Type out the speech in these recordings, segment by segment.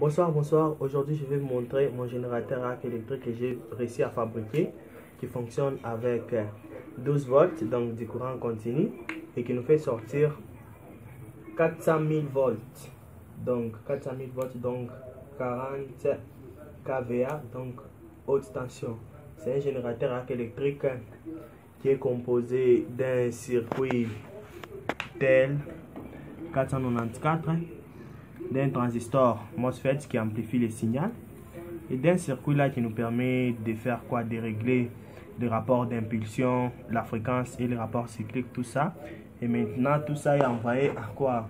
Bonsoir, bonsoir. Aujourd'hui, je vais vous montrer mon générateur arc électrique que j'ai réussi à fabriquer, qui fonctionne avec 12 volts, donc du courant continu, et qui nous fait sortir 400 000 volts. Donc 400 000 volts, donc 40 kVA, donc haute tension. C'est un générateur arc électrique qui est composé d'un circuit TEL 494, d'un transistor MOSFET qui amplifie le signal et d'un circuit là qui nous permet de faire quoi, de régler les rapports d'impulsion, la fréquence et les rapports cycliques, tout ça. Et maintenant tout ça est envoyé à quoi,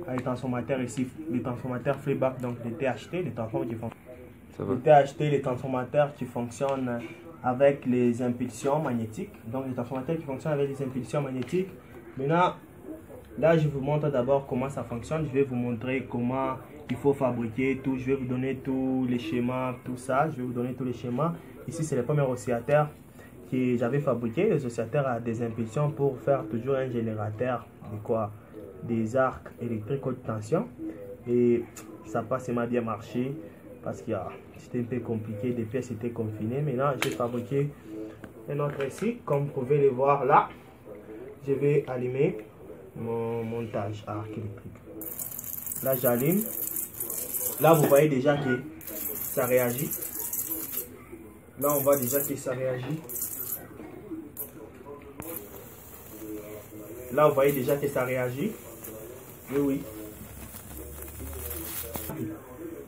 à les transformateurs ici, les transformateurs feedback, donc les THT, les transformateurs qui fonctionnent. Les THT, les transformateurs qui fonctionnent avec les impulsions magnétiques, donc les transformateurs qui fonctionnent avec les impulsions magnétiques. Maintenant là, je vous montre d'abord comment ça fonctionne. Je vais vous montrer comment il faut fabriquer tout. Je vais vous donner tous les schémas, tout ça. Je vais vous donner tous les schémas. Ici, c'est le premier oscillateur que j'avais fabriqué. Les oscillateurs à des impulsions pour faire toujours un générateur de quoi? Des arcs électriques haute tension. Et ça passe, m'a bien marché parce que c'était un peu compliqué. Les pièces étaient confinées. Maintenant, j'ai fabriqué un autre ici. Comme vous pouvez le voir là, je vais allumer mon montage arc électrique. Là j'allume. Là vous voyez déjà que ça réagit. Là on voit déjà que ça réagit. Là vous voyez déjà que ça réagit. Oui, oui.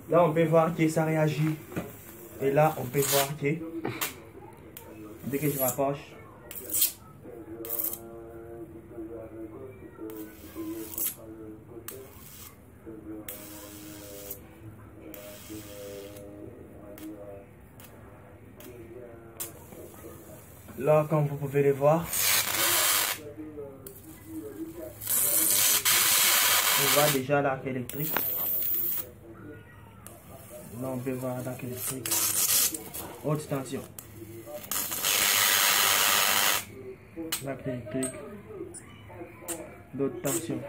Là on peut voir que ça réagit. Et là on peut voir que dès que je rapproche, là, comme vous pouvez le voir, on voit déjà l'arc électrique. Là, on peut voir l'arc électrique. Haute tension. L'arc électrique. Haute tension.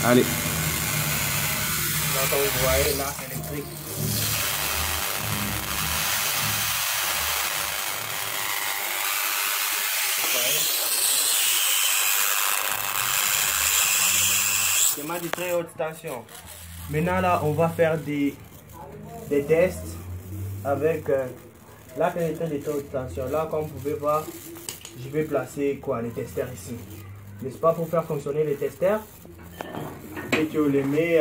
Allez. Là, comme vous voyez, l'arc électrique. C'est de très haute tension. Maintenant là on va faire des tests avec l'arc électrique de très haute tension. Là comme vous pouvez voir, je vais placer quoi, les testeurs ici, n'est-ce pas? Pour faire fonctionner les testeurs, dès qu'on les met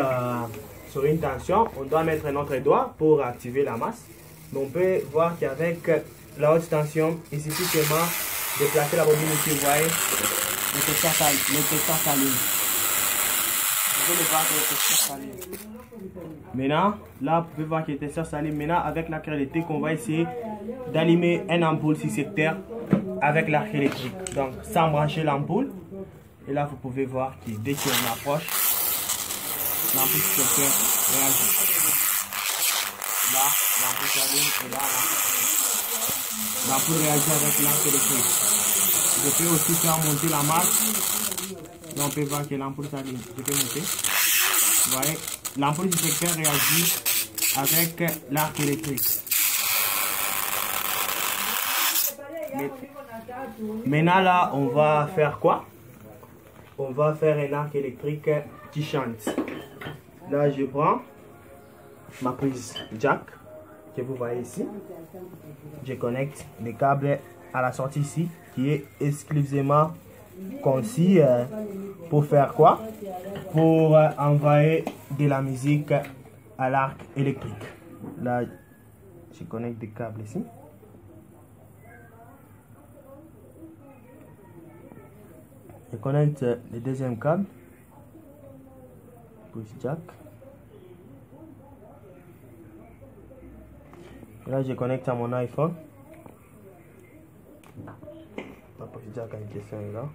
sur une tension, on doit mettre notre doigt pour activer la masse. Mais on peut voir qu'avec la haute tension, il suffit seulement de placer la bobine ici. Vous voyez, le testeur s'allume. Vous pouvez voir que le testeur s'allume. Maintenant, là, vous pouvez voir que le testeur s'allume. Maintenant, avec l'arc électrique, on va essayer d'allumer un ampoule 6 secteurs avec l'arc électrique. Donc, sans brancher l'ampoule. Et là, vous pouvez voir que dès qu'on approche, l'ampoule 6 secteurs réagit. Là, l'ampoule s'allume et là, l'ampoule réagit avec l'arc électrique. Je peux aussi faire monter la masse. Là, on peut voir que l'ampoule s'allume. Je peux monter. Vous voyez, l'ampoule du secteur réagit avec l'arc électrique. Maintenant, là, on va faire quoi? On va faire un arc électrique qui chante. Là, je prends ma prise jack que vous voyez ici. Je connecte les câbles à la sortie ici, qui est exclusivement conçu pour faire quoi? Pour envoyer de la musique à l'arc électrique. Là, je connecte des câbles ici. Je connecte le deuxième câble. Push jack. Là, je connecte à mon iPhone. Ma push jack en question est là.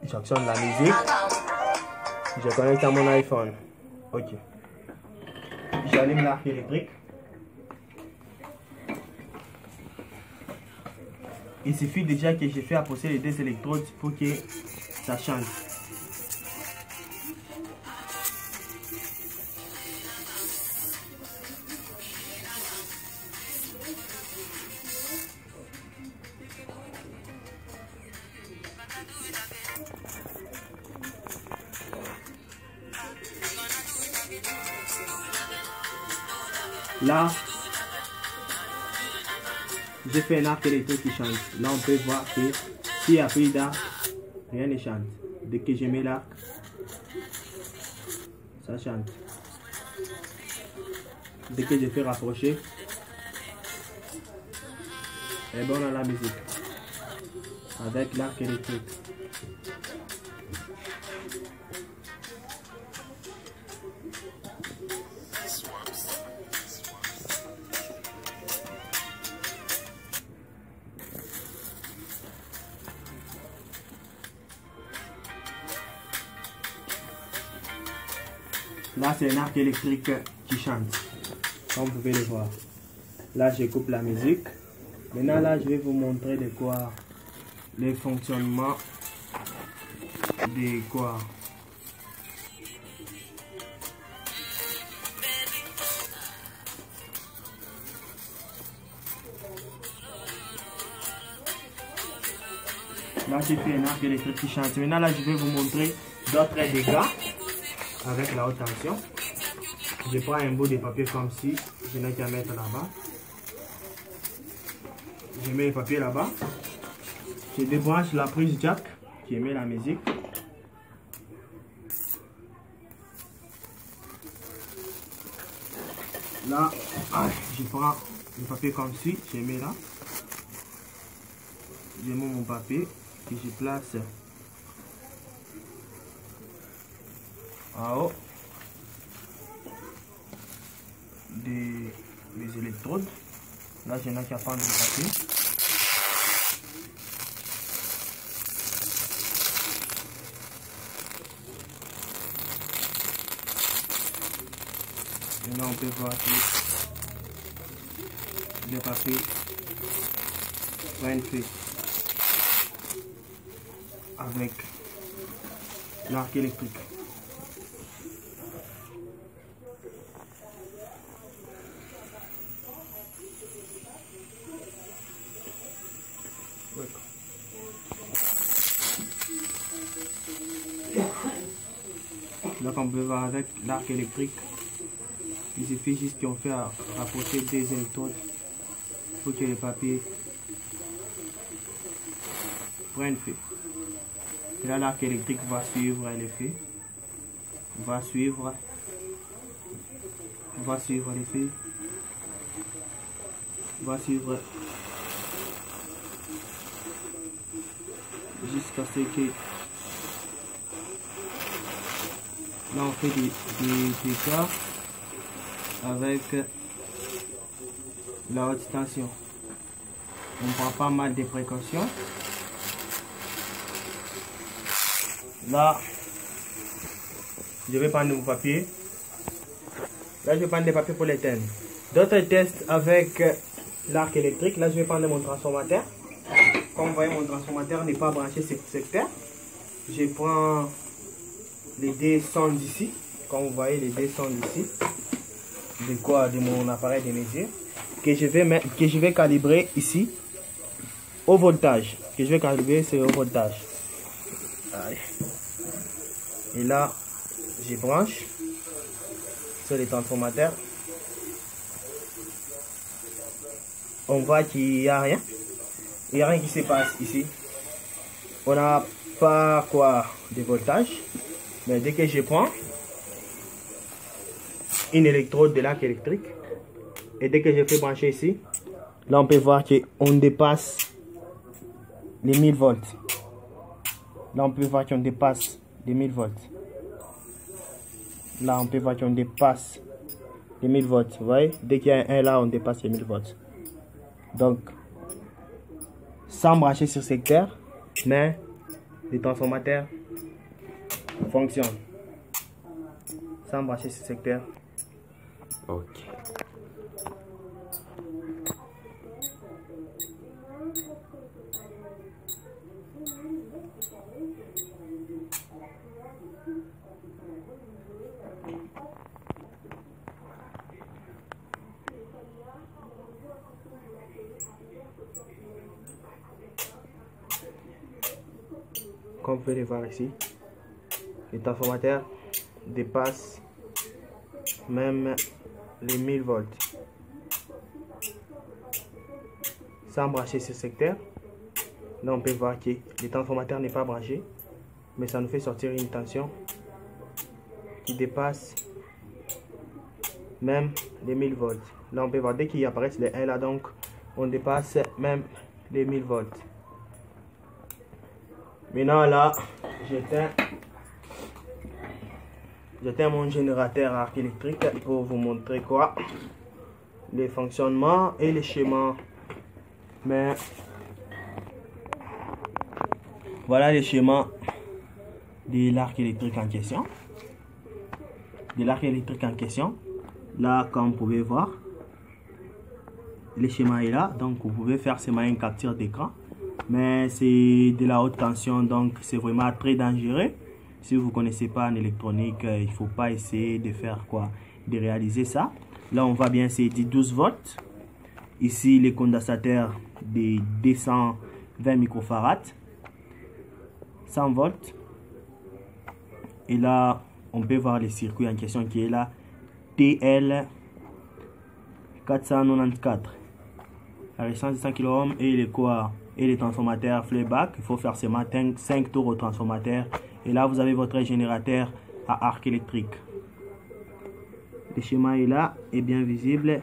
J'actionne la musique. Je connecte à mon iPhone. Ok. J'allume l'arc électrique. il suffit déjà que je fais approcher les deux électrodes pour que ça change. Là, j'ai fait un arc électrique qui change. Là, on peut voir que s'il n'y a plus d'arc, rien ne change. Dès que je mets l'arc, ça change. Dès que je fais rapprocher, et bon, on a la musique avec l'arc électrique. Là, c'est un arc électrique qui chante, comme vous pouvez le voir. Là, je coupe la musique. Maintenant, là, je vais vous montrer de quoi le fonctionnement de quoi. Là, j'ai fait un arc électrique qui chante. Maintenant, là, je vais vous montrer d'autres dégâts avec la haute tension. Je prends un bout de papier comme ci, je n'ai qu'à mettre là-bas. Je mets le papier là-bas. Je débranche la prise jack qui émet la musique. Là, je prends le papier comme ci, je mets là. Je mets mon papier que je place en haut des électrodes. Là, je n'ai qu'à prendre le papier. Et là, on peut voir que le papier va être fait avec l'arc électrique. Donc on peut voir avec l'arc électrique, il suffit juste qu'on fait rapprocher des électrodes pour que le papier prenne feu. Et là, l'arc électrique va suivre l'effet, va suivre l'effet, va suivre jusqu'à ce que là on fait des cas avec la haute tension. On prend pas mal de précautions. Là, je vais prendre mon papier. Là, je vais prendre des papiers pour l'éteindre. D'autres tests avec l'arc électrique. Là, je vais prendre mon transformateur. Comme vous voyez, mon transformateur n'est pas branché sur ce secteur. Je prends les deux sont ici. Comme vous voyez, les deux sont ici. De mon appareil de mesure. Que je vais calibrer ici au voltage. Que je vais calibrer sur au voltage. Et là, je branche sur les transformateurs. On voit qu'il n'y a rien. Il n'y a rien qui se passe ici. On n'a pas de voltage. Mais dès que je prends une électrode de l'arc électrique, et dès que je fais brancher ici, là on peut voir qu'on dépasse les 1000 volts. Là on peut voir qu'on dépasse les 1000 volts. Là on peut voir qu'on dépasse les 1000 volts. Vous voyez, dès qu'il y a un là, on dépasse les 1000 volts. Donc, sans brancher sur secteur, mais les transformateurs fonctionnent. Sans brancher sur secteur. Ok. comme vous pouvez le voir ici, le transformateur dépasse même les 1000 volts. Sans brancher ce secteur, là on peut voir que le transformateur n'est pas branché, mais ça nous fait sortir une tension qui dépasse même les 1000 volts. Là on peut voir dès qu'il apparaît les 1 là, donc on dépasse même les 1000 volts. Maintenant là, j'éteins mon générateur à arc électrique pour vous montrer quoi, les fonctionnements et les schémas. Mais voilà les schémas de l'arc électrique en question. Là, comme vous pouvez voir, le schéma est là. Donc, vous pouvez faire seulement une capture d'écran. Mais c'est de la haute tension, donc c'est vraiment très dangereux. Si vous ne connaissez pas en électronique, il ne faut pas essayer de faire quoi, de réaliser ça. Là, on voit bien, c'est 12 volts. Ici, les condensateurs de 220 microfarads, 100 volts. Et là, on peut voir le circuit en question qui est là, TL 494. La résistance de 100 kΩ et les quoi, et les transformateurs playback. Il faut faire seulement 5 tours au transformateur. Et là, vous avez votre générateur à arc électrique. Le schéma est là, est bien visible.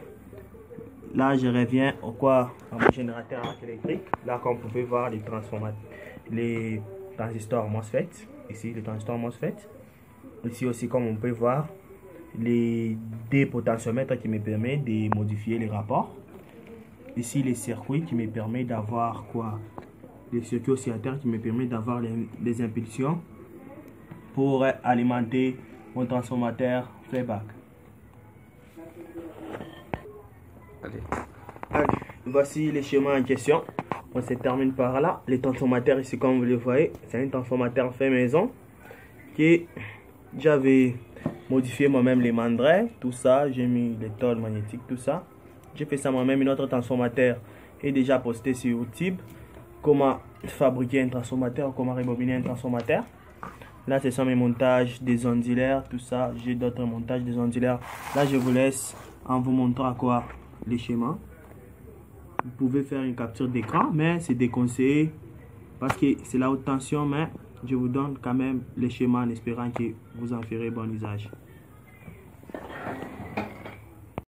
Là, je reviens au quoi, à mon générateur à arc électrique. Là, comme vous pouvez voir, les transistors MOSFET. Ici, les transistors MOSFET. Ici aussi, comme on peut voir, les potentiomètres qui me permettent de modifier les rapports. Ici, les circuits qui me permettent d'avoir quoi, les circuits oscillateurs qui me permettent d'avoir les impulsions pour alimenter mon transformateur playback. Allez, voici les schémas en question. On se termine par là. Les transformateurs ici, comme vous le voyez, c'est un transformateur fait maison que j'avais modifié moi-même les mandrins, tout ça. J'ai mis les tôles magnétiques, tout ça. J'ai fait ça moi-même. Une autre transformateur est déjà posté sur YouTube. Comment fabriquer un transformateur, comment rebobiner un transformateur. Là, ce sont mes montages des ondulaires, tout ça. J'ai d'autres montages des ondulaires. Là, je vous laisse en vous montrant quoi les schémas. Vous pouvez faire une capture d'écran, mais c'est déconseillé parce que c'est la haute tension. Mais je vous donne quand même les schémas en espérant que vous en ferez bon usage.